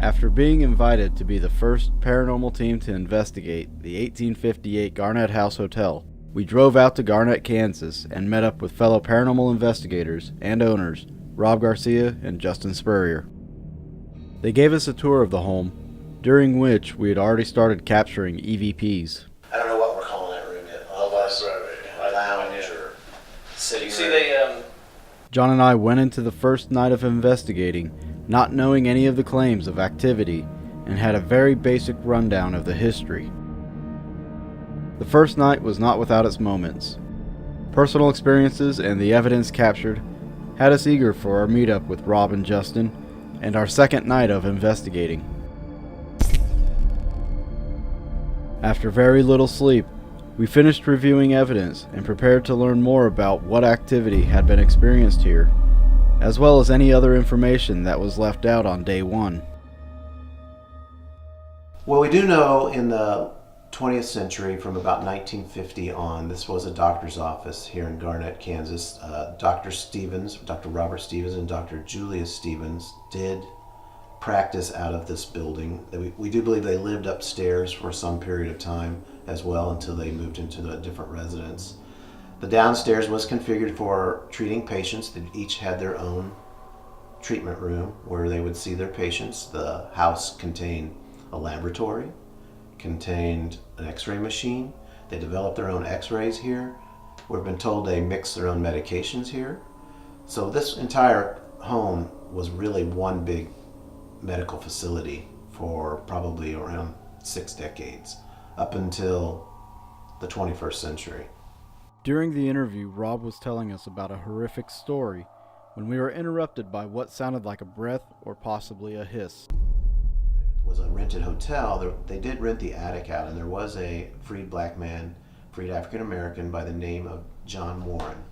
After being invited to be the first paranormal team to investigate the 1858 Garnett House Hotel, we drove out to Garnett, Kansas, and met up with fellow paranormal investigators and owners, Rob Garcia and Justin Spurrier. They gave us a tour of the home, during which we had already started capturing EVPs. I don't know what we're calling that room yet. Otherwise, lounge or sitting room. See, they John and I went into the first night of investigating, not knowing any of the claims of activity, and had a very basic rundown of the history. The first night was not without its moments. Personal experiences and the evidence captured had us eager for our meetup with Rob and Justin, and our second night of investigating. After very little sleep, we finished reviewing evidence and prepared to learn more about what activity had been experienced here, as well as any other information that was left out on day one. Well, we do know in the 20th century, from about 1950 on, this was a doctor's office here in Garnett, Kansas. Dr. Robert Stevens and Dr. Julia Stevens did practice out of this building. We do believe they lived upstairs for some period of time as well until they moved into a different residence. The downstairs was configured for treating patients. They each had their own treatment room where they would see their patients. The house contained a laboratory, contained an x-ray machine. They developed their own x-rays here. We've been told they mix their own medications here. So this entire home was really one big medical facility for probably around 6 decades, up until the 21st century. During the interview, Rob was telling us about a horrific story when we were interrupted by what sounded like a breath or possibly a hiss. It was a rented hotel. They did rent the attic out, and there was a freed black man, freed African American by the name of John Warren.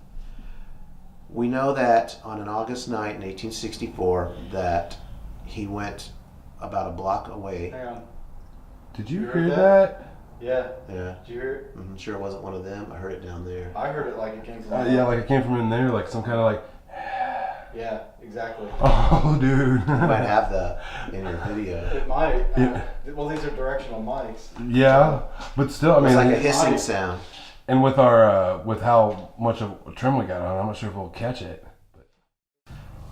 We know that on an August night in 1864 that he went about a block away. hang on. Did you hear that? Yeah. Yeah. Did you hear it? I'm sure it wasn't one of them. I heard it down there. I heard it like it came from. Yeah, like it came from in there, like some kind of like. Yeah, exactly. Oh, dude. You might have that in your video. It might. Yeah. Well, these are directional mics. Yeah, but still, I It's mean, like a hissing sound. and with our with how much of a trim we got on, I'm not sure if we'll catch it.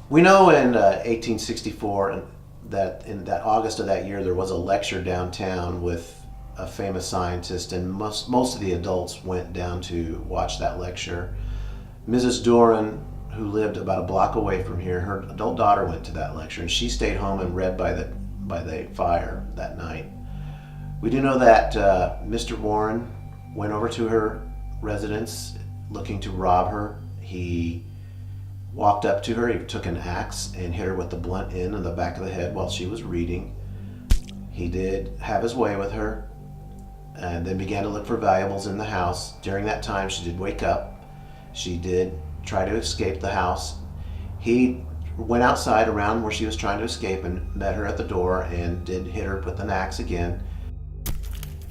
We know in 1864 that in that August of that year there was a lecture downtown with a famous scientist, and most of the adults went down to watch that lecture. Mrs. Doran, who lived about a block away from here, her adult daughter went to that lecture, and she stayed home and read by the fire that night. We do know that Mr. Warren went over to her residence looking to rob her. He walked up to her, he took an axe and hit her with the blunt end in the back of the head while she was reading. He did have his way with her and then began to look for valuables in the house. During that time, she did wake up. She did try to escape the house. He went outside around where she was trying to escape and met her at the door and did hit her with an axe again.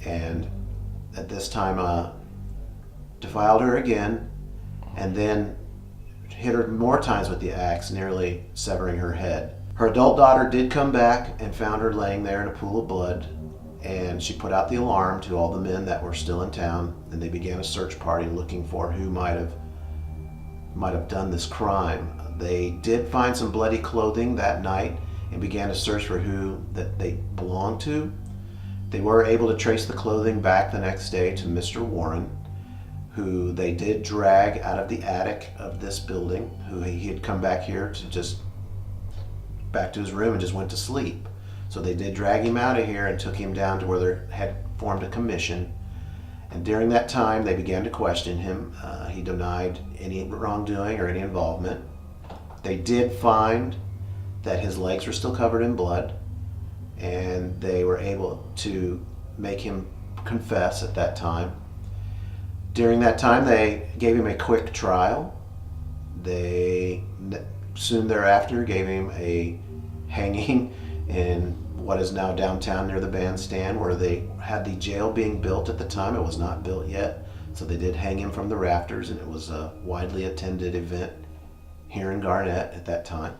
And at this time, defiled her again, and then hit her more times with the axe, nearly severing her head. Her adult daughter did come back and found her laying there in a pool of blood, and she put out the alarm to all the men that were still in town, and they began a search party looking for who might have done this crime. They did find some bloody clothing that night and began to search for who that they belonged to. They were able to trace the clothing back the next day to Mr. Warren, who they did drag out of the attic of this building, who he had come back here to just back to his room and just went to sleep. So they did drag him out of here and took him down to where they had formed a commission. And during that time, they began to question him. He denied any wrongdoing or any involvement. They did find that his legs were still covered in blood, and they were able to make him confess at that time. During that time, they gave him a quick trial. They soon thereafter gave him a hanging in what is now downtown near the bandstand, where they had the jail being built at the time. It was not built yet, so they did hang him from the rafters, and it was a widely attended event here in Garnett at that time.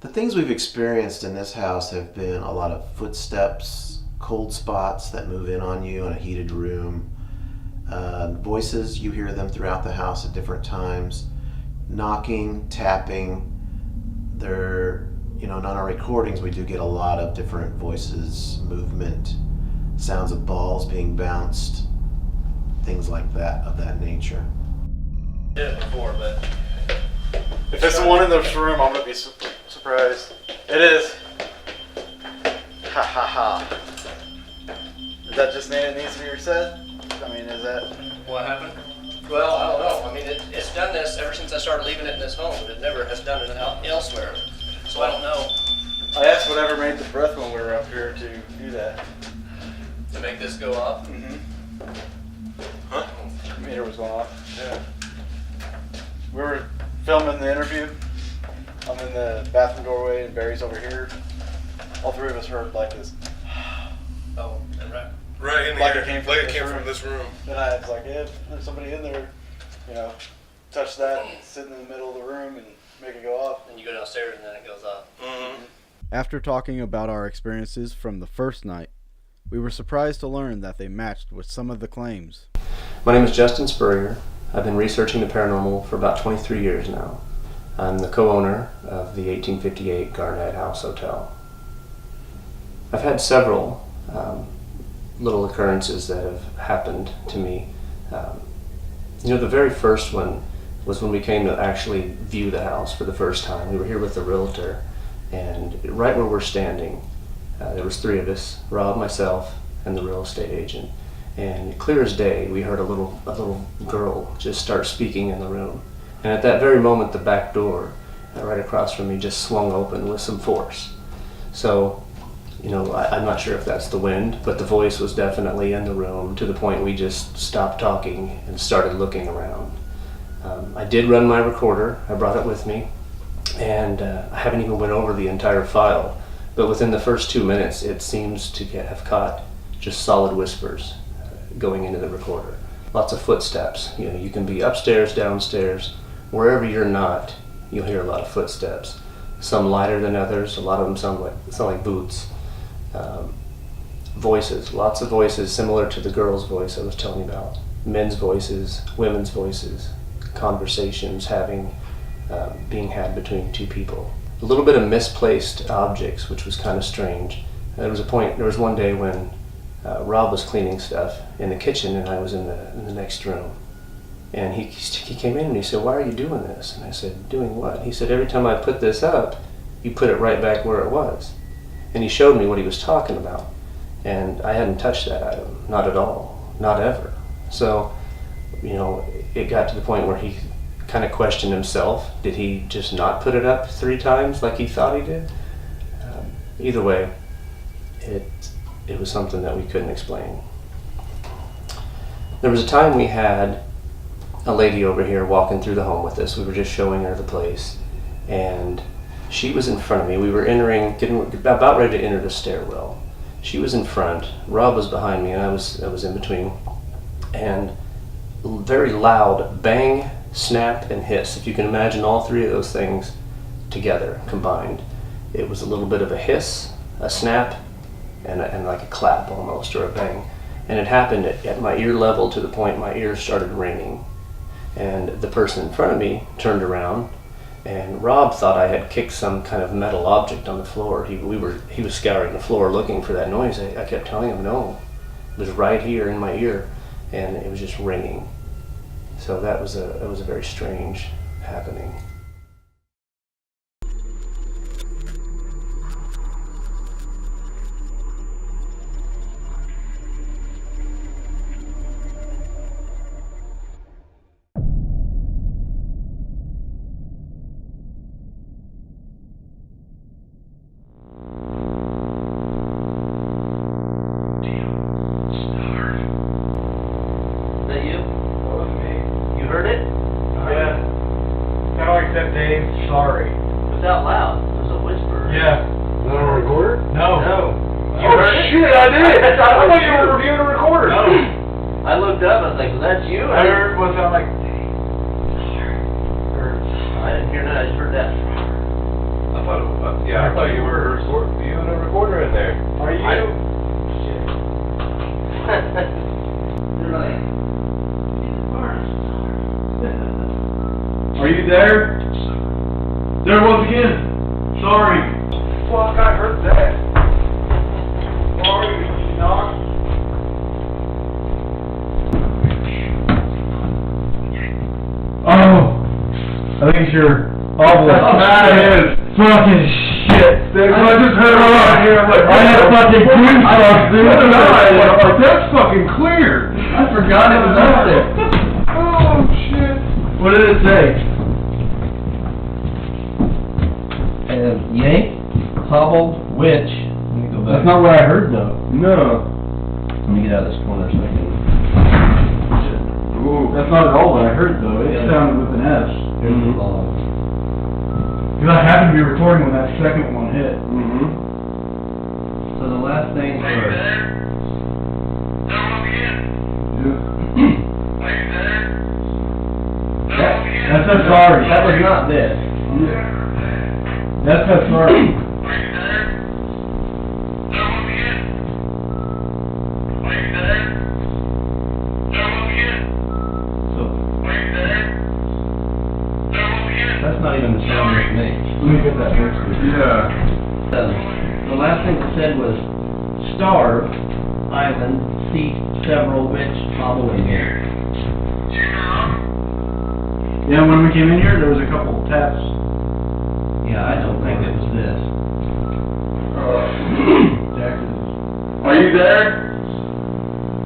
The things we've experienced in this house have been a lot of footsteps, cold spots that move in on you in a heated room, voices, you hear them throughout the house at different times, knocking, tapping. On our recordings we do get a lot of different voices, movement, sounds of balls being bounced, things like that, of that nature. Did it before, but If it's the one in this room, I'm gonna be surprised. It is. Ha ha ha. Is that just name that needs to be said? I mean, is that? what happened? Well, I don't know. I mean, it's done this ever since I started leaving it in this home. It never has done it elsewhere. So I don't know. I asked whatever made the breath when we were up here to do that. To make this go up? Mm-hmm. Huh? The meter was going off. Yeah. We were filming the interview. I'm in the bathroom doorway and Barry's over here. All three of us heard like this. Oh, and right. Right in Like here, it came like it from came this from this room. Then I was like, yeah, if there's somebody in there, touch that, sit in the middle of the room and make it go off. And you go downstairs and then it goes up. Mm-hmm. After talking about our experiences from the first night, we were surprised to learn that they matched with some of the claims. My name is Justin Spurrier. I've been researching the paranormal for about 23 years now. I'm the co-owner of the 1858 Garnett House Hotel. I've had several little occurrences that have happened to me. The very first one was when we came to actually view the house for the first time. We were here with the realtor, and right where we're standing, there was three of us, Rob, myself, and the real estate agent. And clear as day, we heard a little girl just start speaking in the room. And at that very moment, the back door right across from me just swung open with some force. So, I'm not sure if that's the wind, but the voice was definitely in the room to the point we just stopped talking and started looking around. I did run my recorder. I brought it with me, and I haven't even went over the entire file. But within the first 2 minutes, it seems to have caught just solid whispers going into the recorder. Lots of footsteps. You can be upstairs, downstairs, wherever you're not, you'll hear a lot of footsteps. Some lighter than others. A lot of them sound like boots. Voices, lots of voices similar to the girl's voice I was telling you about. Men's voices, women's voices, conversations being had between two people. A little bit of misplaced objects, which was kind of strange. There was one day when Rob was cleaning stuff in the kitchen and I was in the next room. And he came in and he said, "Why are you doing this?" And I said, "Doing what?" He said, "Every time I put this up, you put it right back where it was." And he showed me what he was talking about. And I hadn't touched that item, not at all, not ever. So, it got to the point where he kind of questioned himself. Did he just not put it up 3 times like he thought he did? Either way, it was something that we couldn't explain. There was a time we had a lady over here walking through the home with us. We were just showing her the place, and she was in front of me. We were about ready to enter the stairwell. She was in front, Rob was behind me, and I was in between. And very loud bang, snap, and hiss. If you can imagine all three of those things together, combined. It was a little bit of a hiss, a snap, and like a clap almost, or a bang. And it happened at my ear level to the point my ears started ringing. And the person in front of me turned around, and Rob thought I had kicked some kind of metal object on the floor. He was scouring the floor looking for that noise. I kept telling him no. It was right here in my ear, and it was just ringing. So that was a very strange happening. Yeah, I thought you were you had a recorder in there. Are you? Shit. Are you there? There once again. Sorry. Fuck, I heard that. Sorry, Doc. Oh, I think it's your obelisk. That is fucking shit. I just heard it right here. I had fucking goosebumps, dude. Like, that's fucking clear. I forgot it was out there. Oh, shit. What did it say? Yank, hobble, witch. Let me go back. That's not what I heard, though. No. Let me get out of this corner so I can. Ooh. That's not at all what I heard, though. It sounded with an S. Here's the log. Because I happened to be recording when that second one hit. So the last thing was. That's a sorry. That was not this. That's a sorry. So. That's not even the sound it makes. Let me get that next to you. Yeah. The last thing it said was starve, island, seat, several, witch, hobble, and yank. Yeah, when we came in here, there was a couple of taps. Yeah, I don't think it was this. Are you there?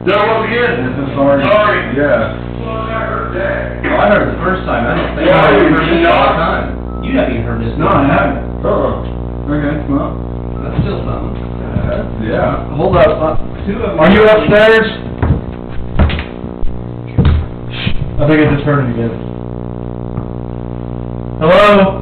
There once again. That's a sorry. Sorry. Yeah. Well, I heard it the first time. I don't think Yeah, I you heard this not. all the time. You haven't even heard this. No, I haven't. Okay, well. That's still something. Yeah. Hold up. Two of them. Are you upstairs? I think I just heard it again. Hello?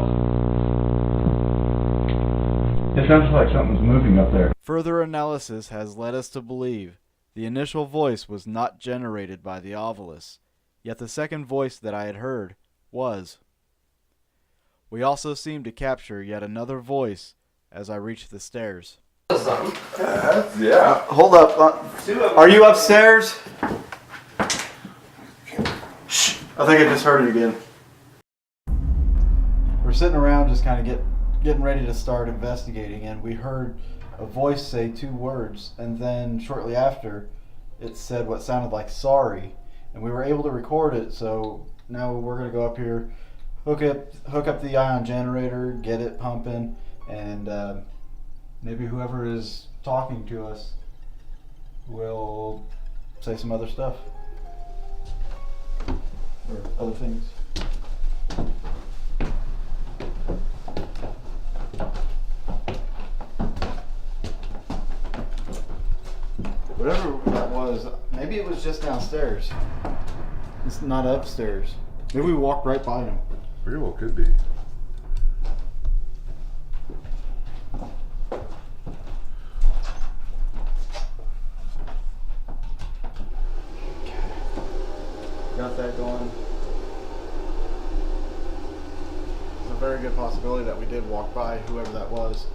It sounds like something's moving up there. Further analysis has led us to believe the initial voice was not generated by the obelisk, yet the second voice that I had heard was. We also seemed to capture yet another voice as I reached the stairs. Yeah. Hold up. Are you upstairs? Shh. I think I just heard it again. We're sitting around just kind of getting ready to start investigating, and we heard a voice say two words, and then shortly after it said what sounded like sorry, and we were able to record it. So now we're going to go up here, hook up the ion generator, get it pumping, and maybe whoever is talking to us will say some other stuff or other things. Whatever that was, maybe it was just downstairs. It's not upstairs. Maybe we walked right by him. Very well could be. Got that going. There's a very good possibility that we did walk by whoever that was.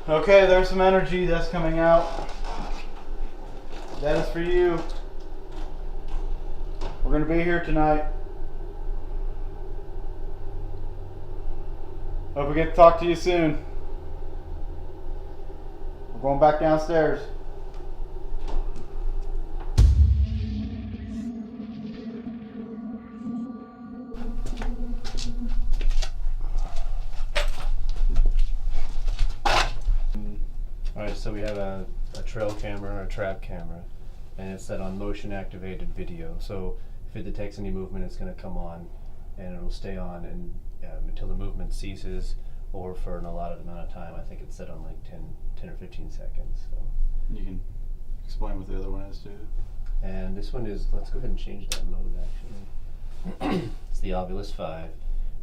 Okay, there's some energy that's coming out. That is for you. We're going to be here tonight. Hope we get to talk to you soon. We're going back downstairs. Alright, so we have a trail camera or a trap camera, and it's set on motion activated video. So if it detects any movement, it's going to come on, and it'll stay on and until the movement ceases, or for an allotted amount of time. I think it's set on like 10 or 15 seconds. So. You can explain what the other one is too. And this one is, let's go ahead and change that mode actually. It's the Obelisk 5.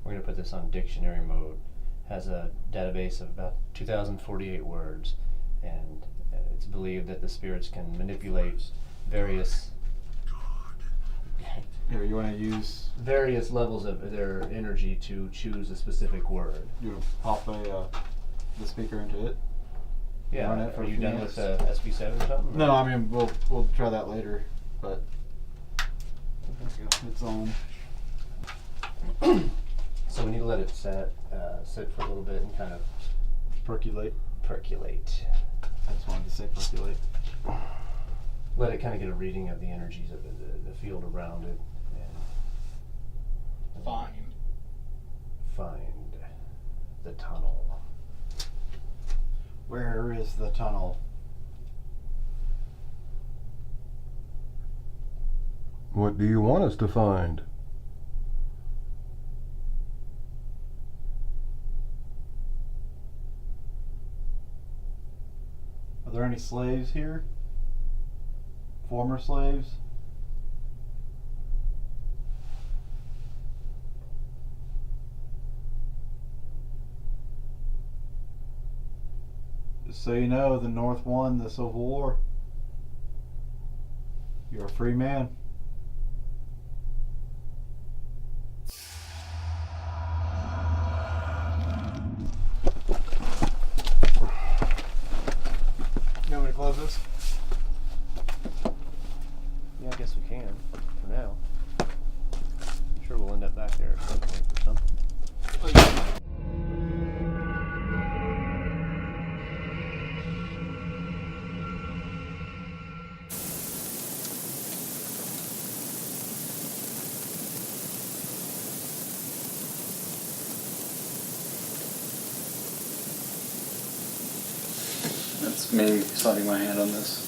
We're going to put this on dictionary mode. Has a database of about 2,048 words, and it's believed that the spirits can manipulate various Here, you want to use... various levels of their energy to choose a specific word. You want to pop the speaker into it? Yeah, Run it for are a you few done minutes? with SP7 or something? No, I mean, we'll try that later, but... It's on. So we need to let it sit for a little bit and kind of Percolate. percolate. I just wanted to say percolate. Let it kind of get a reading of the energies of the field around it. And find the tunnel. Where is the tunnel? What do you want us to find? Are there any slaves here? Former slaves? Just so you know, the North won the Civil War. You're a free man. You want me to close this? Yeah, I guess we can for now. I'm sure we'll end up back there at some point for something. That's me sliding my hand on this.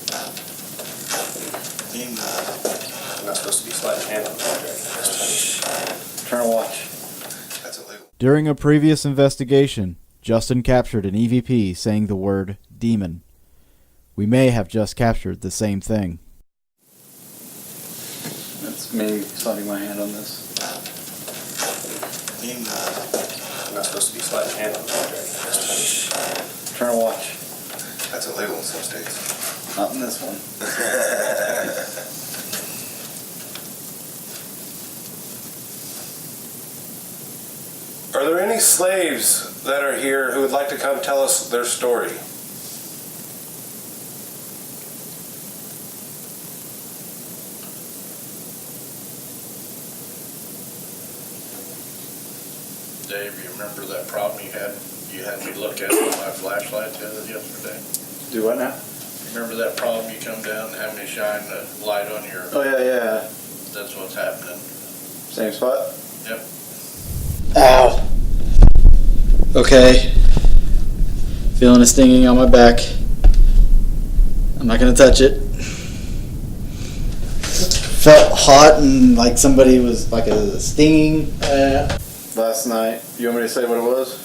I'm not supposed to be sliding hand on the Turn a watch. That's illegal. During a previous investigation, Justin captured an EVP saying the word demon. We may have just captured the same thing. That's me sliding my hand on this. I'm not supposed to be sliding hand on the Turn a watch. That's illegal in some states. Not in this one. Are there any slaves that are here who would like to come tell us their story? Dave, you remember that problem you had me look at with my flashlight yesterday? Do what now? Remember that problem you come down and have me shine the light on your... Oh, yeah. That's what's happening. Same spot? Yep. Ow! Okay. Feeling a stinging on my back. I'm not gonna touch it. Felt hot and like somebody was like a stinging. Last night, you want me to say what it was?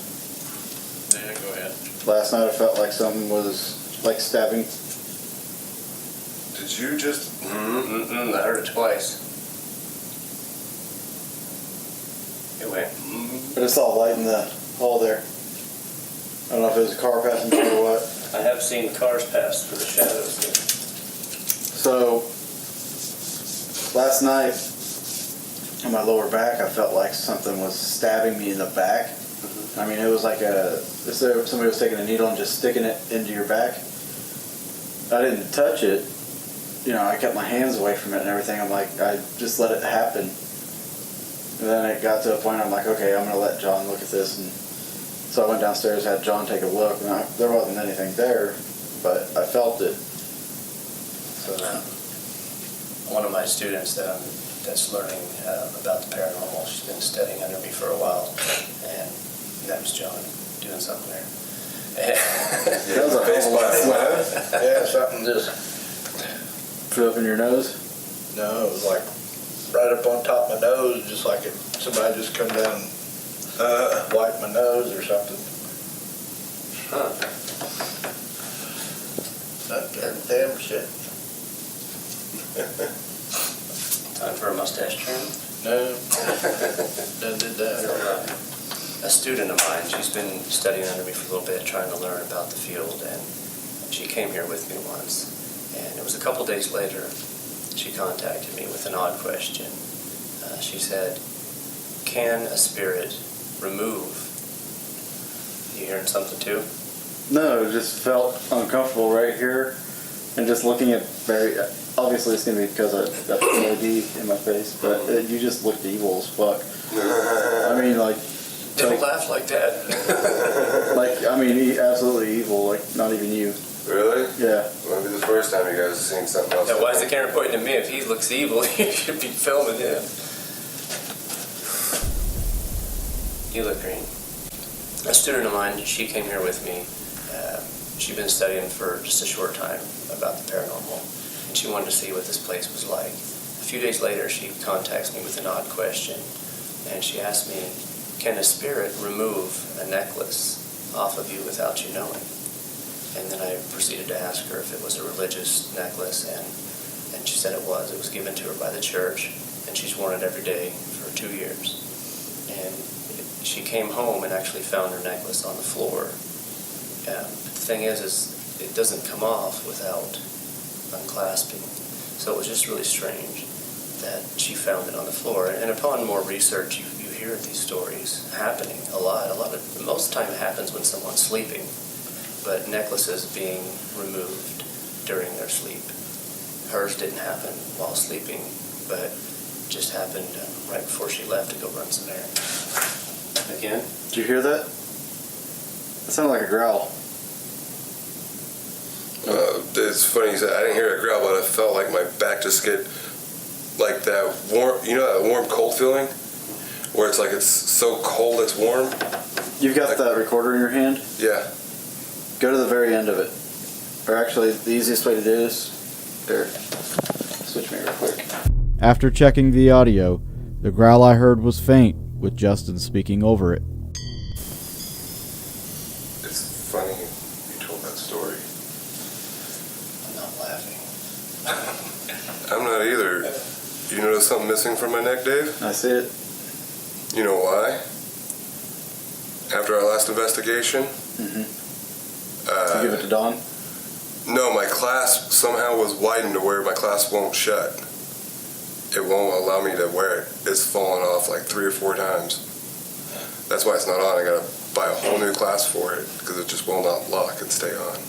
Yeah, go ahead. Last night I felt like something was like stabbing. Did you just... I heard it twice. It went. I just saw a light in the hall there. I don't know if it was a car passing by or what. I have seen cars pass through the shadows here. So, last night, on my lower back, I felt like something was stabbing me in the back. I mean, it was like somebody was taking a needle and just sticking it into your back. I didn't touch it. You know, I kept my hands away from it and everything. I'm like, I just let it happen. And then it got to a point I'm like, okay, I'm going to let John look at this. And so I went downstairs, had John take a look. And there wasn't anything there, but I felt it. So, One of my students that's learning about the paranormal, she's been studying under me for a while, and that was John doing something there. that was a whole lot of sweat. Yeah, something just... Put up in your nose? No, it was like right up on top of my nose, just like if somebody just come down and wiped my nose or something. Huh. That damn shit. Time for a mustache trim? No, done did that. A student of mine, she's been studying under me for a little bit, trying to learn about the field, and she came here with me once. And it was a couple days later, she contacted me with an odd question. She said, "Can a spirit remove?" You hearing something too? No, it just felt uncomfortable right here, and just looking at obviously it's gonna be because I got the LED in my face, but you just looked evil as fuck. I mean, like. Don't laugh like that. Absolutely evil. Like, not even you. Really? Yeah. Well, it'll be the first time you guys have seen something else. Now, why is the camera pointing at me? If he looks evil, you should be filming him. You look green. A student of mine, she came here with me. She'd been studying for just a short time about the paranormal, and she wanted to see what this place was like. A few days later, she contacts me with an odd question, and she asked me, "Can a spirit remove a necklace off of you without you knowing?" And then I proceeded to ask her if it was a religious necklace, and she said it was. It was given to her by the church, and she's worn it every day for 2 years. And she came home and actually found her necklace on the floor. But the thing is it doesn't come off without unclasping. So it was just really strange that she found it on the floor. And upon more research, you hear these stories happening a lot. Most of the time it happens when someone's sleeping, but necklaces being removed during their sleep. Hers didn't happen while sleeping, but just happened right before she left to go run some errands. Again? Did you hear that? That sounded like a growl. It's funny you said I didn't hear a growl, but I felt like my back just get like that warm, that warm cold feeling? Where it's like it's so cold it's warm. You've got that recorder in your hand? Yeah. Go to the very end of it. Or actually, the easiest way to do this, here, switch me real quick. After checking the audio, the growl I heard was faint, with Justin speaking over it. It's funny you told that story. I'm not laughing. I'm not either. You notice something missing from my neck, Dave? I see it. You know why? After our last investigation? You give it to Dawn? No, my clasp somehow was widened to where my clasp won't shut. It won't allow me to wear it. It's fallen off like 3 or 4 times. That's why it's not on. I gotta buy a whole new clasp for it because it just will not lock and stay on.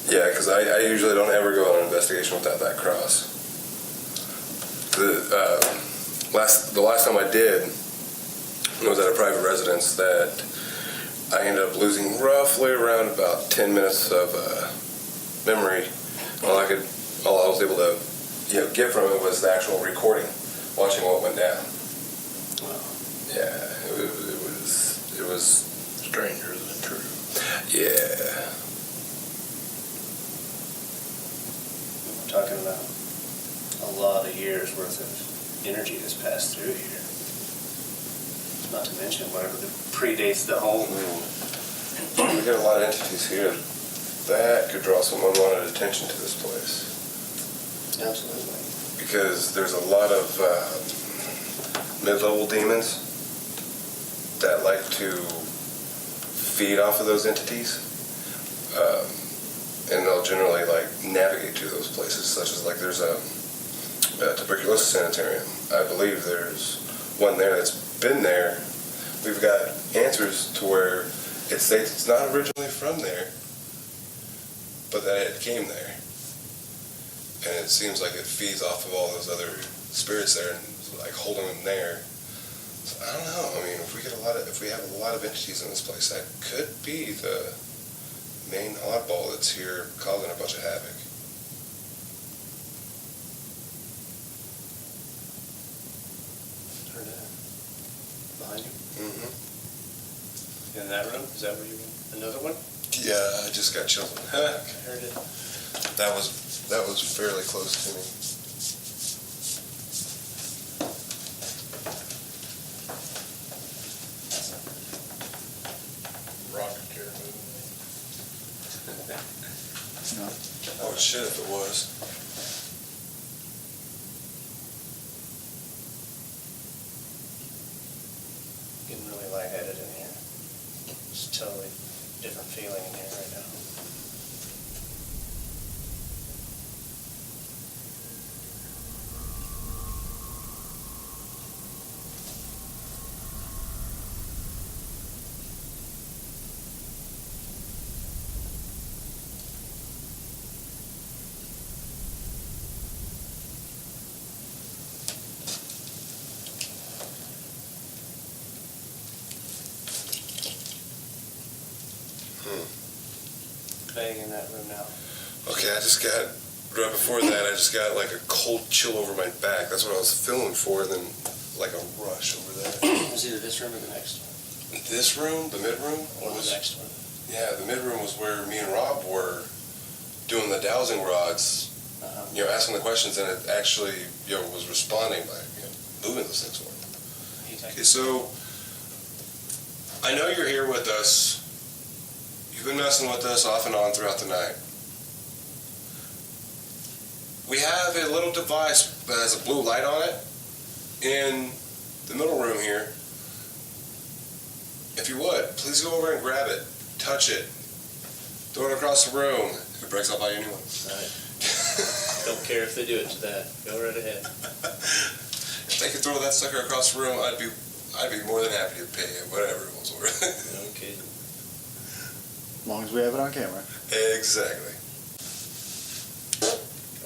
Yeah, because I usually don't ever go on an investigation without that cross. The last time I did was at a private residence that I ended up losing roughly around about 10 minutes of memory. All I was able to get from it was the actual recording, watching what went down. Wow. Yeah, it was Stranger than true. Yeah. We're talking about a lot of years worth of energy that's passed through here. Not to mention whatever predates the home. We got a lot of entities here that could draw some unwanted attention to this place. Absolutely. Because there's a lot of mid-level demons that like to feed off of those entities. And they'll generally navigate to those places, such as there's a tuberculosis sanitarium. I believe there's one there that's been there. We've got answers to where it states it's not originally from there, but that it came there. And it seems like it feeds off of all those other spirits there and holding them there. So I don't know. I mean, if we have a lot of entities in this place, that could be the main oddball that's here causing a bunch of havoc. Heard that. Behind you? Mm-hmm. In that room? Is that where you went? Another one? Yeah, I just got chills. I heard it. That was fairly close to me. Rocket chair moving. Oh shit, if it was. Getting really lightheaded in here. It's a totally different feeling in here right now. staying in that room now? Okay, right before that, I just got like a cold chill over my back. That's what I was feeling for, and then like a rush over that. It was either this room or the next one. This room, the mid room, Or the next one. Yeah, the mid room was where me and Rob were doing the dowsing rods. Uh-huh. Asking the questions, and it actually, was responding by, moving those things for me. Okay, so I know you're here with us. You've been messing with us off and on throughout the night. We have a little device that has a blue light on it in the middle room here. If you would, please go over and grab it, touch it, throw it across the room. If it breaks, I'll buy you a new one. Right. Don't care if they do it to that. Go right ahead. If they could throw that sucker across the room, I'd be more than happy to pay it, whatever it was worth. Okay. As long as we have it on camera. Exactly.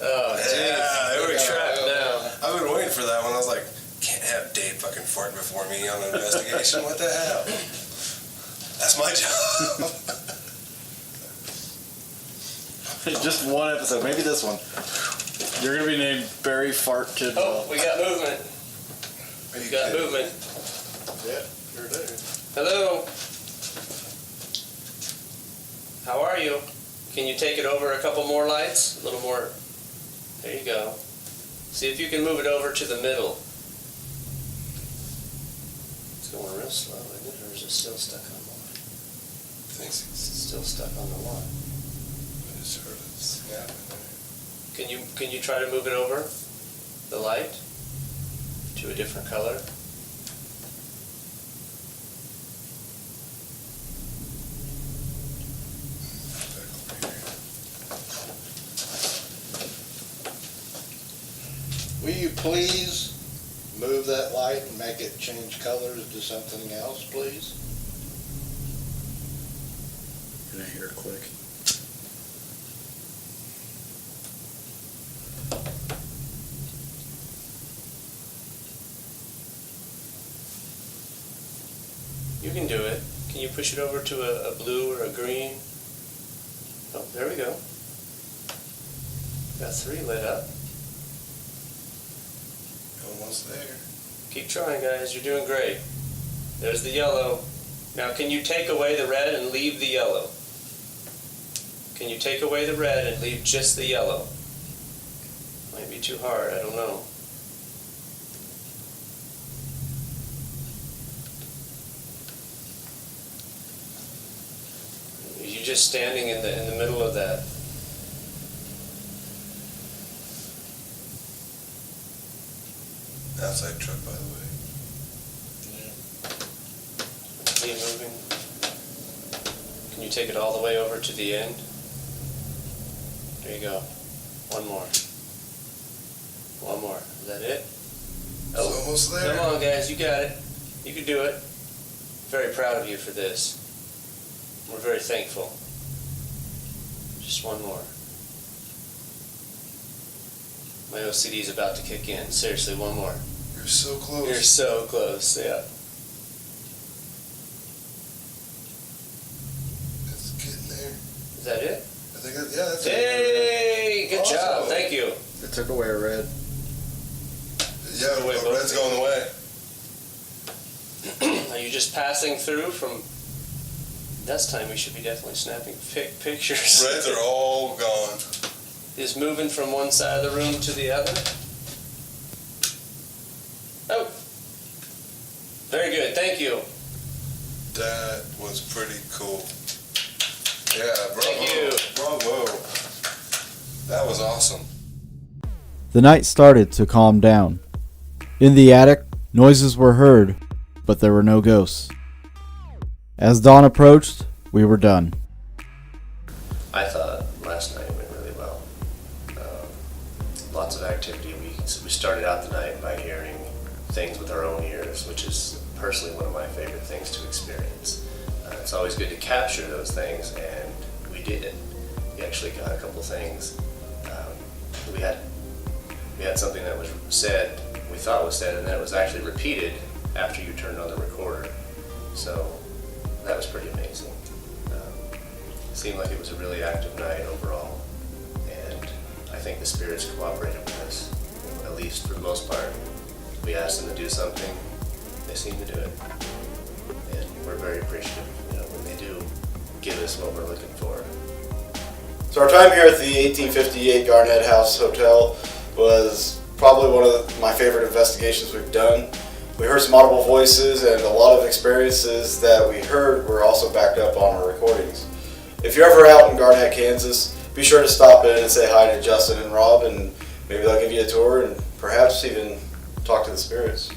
Oh, jeez. Yeah, We're trapped now. I've been waiting for that one. I was like, can't have Dave fucking farting before me on an investigation. What the hell? That's my job. Just one episode, maybe this one. You're gonna be named Barry Fart Tidwell. Oh, we got movement. We got movement. Yeah, sure do. Hello. How are you? Can you take it over a couple more lights? A little more. There you go. See if you can move it over to the middle. It's going real slow, isn't it? Or is it still stuck on the line? Thanks. It's still stuck on the line. I just heard it snapping there. Can you try to move it over the light to a different color? Will you please move that light and make it change colors to something else, please? And I hear it click. You can do it. Can you push it over to a blue or a green? Oh, there we go. Got 3 lit up. Almost there. Keep trying, guys. You're doing great. There's the yellow. Now, can you take away the red and leave the yellow? Can you take away the red and leave just the yellow? Might be too hard. I don't know. You're just standing in the middle of that. Outside truck, by the way. See it moving? Can you take it all the way over to the end? There you go. One more. One more. Is that it? It's almost there. Come on, guys. You got it. You can do it. Very proud of you for this. We're very thankful. Just one more. My OCD is about to kick in. Seriously, one more. You're so close. You're so close, yeah. It's getting there. Is that it? I think that's it. Hey! Good Awesome. job. Thank you. It took away a red. Yeah, Away, the red's going away. Are you just passing through from... Next time we should be definitely snapping pictures. Reds are all gone. Is moving from one side of the room to the other. Oh. Very good. Thank you. That was pretty cool. Yeah, bravo. Thank you. Bravo. That was awesome. The night started to calm down. In the attic, noises were heard, but there were no ghosts. As dawn approached, we were done. I thought last night went really well. Lots of activity. We started out the night by hearing things with our own ears, which is personally one of my favorite things to experience. It's always good to capture those things, and we did it. We actually got a couple things. We had something that was said, we thought was said, and then it was actually repeated after you turned on the recorder. So that was pretty amazing. seemed like it was a really active night overall, and I think the spirits cooperated with us, at least for the most part. We asked them to do something, they seem to do it, and we're very appreciative, when they do give us what we're looking for. So our time here at the 1858 Garnett House Hotel was probably one of my favorite investigations we've done. We heard some audible voices, and a lot of experiences that we heard were also backed up on our recordings. If you're ever out in Garnett, Kansas, be sure to stop in and say hi to Justin and Rob, and maybe they'll give you a tour and perhaps even talk to the spirits.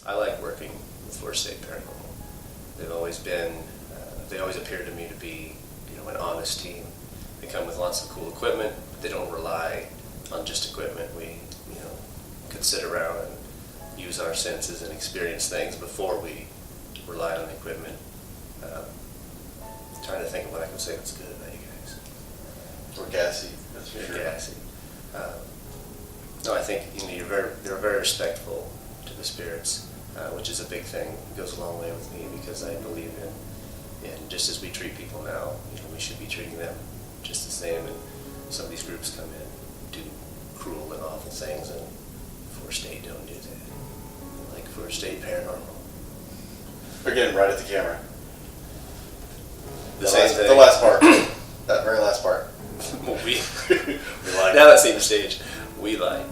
I like working with Forest State Paranormal. They've always been, they always appeared to me to be, an honest team. They come with lots of cool equipment, but they don't rely on just equipment. We, could sit around and use our senses and experience things before we rely on equipment. Trying to think of what I can say that's good about you guys. We're gassy, that's for You're sure. gassy. No, I think they're very respectful to the spirits, which is a big thing. It goes a long way with me because I believe in just as we treat people now, we should be treating them just the same. And some of these groups come in, do cruel and awful things, and Forest State don't do that. Like Forest State Paranormal. Again, right at the camera. The same thing. The last part. That very last part. we We like now that same stage, we like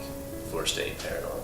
Forest State Paranormal.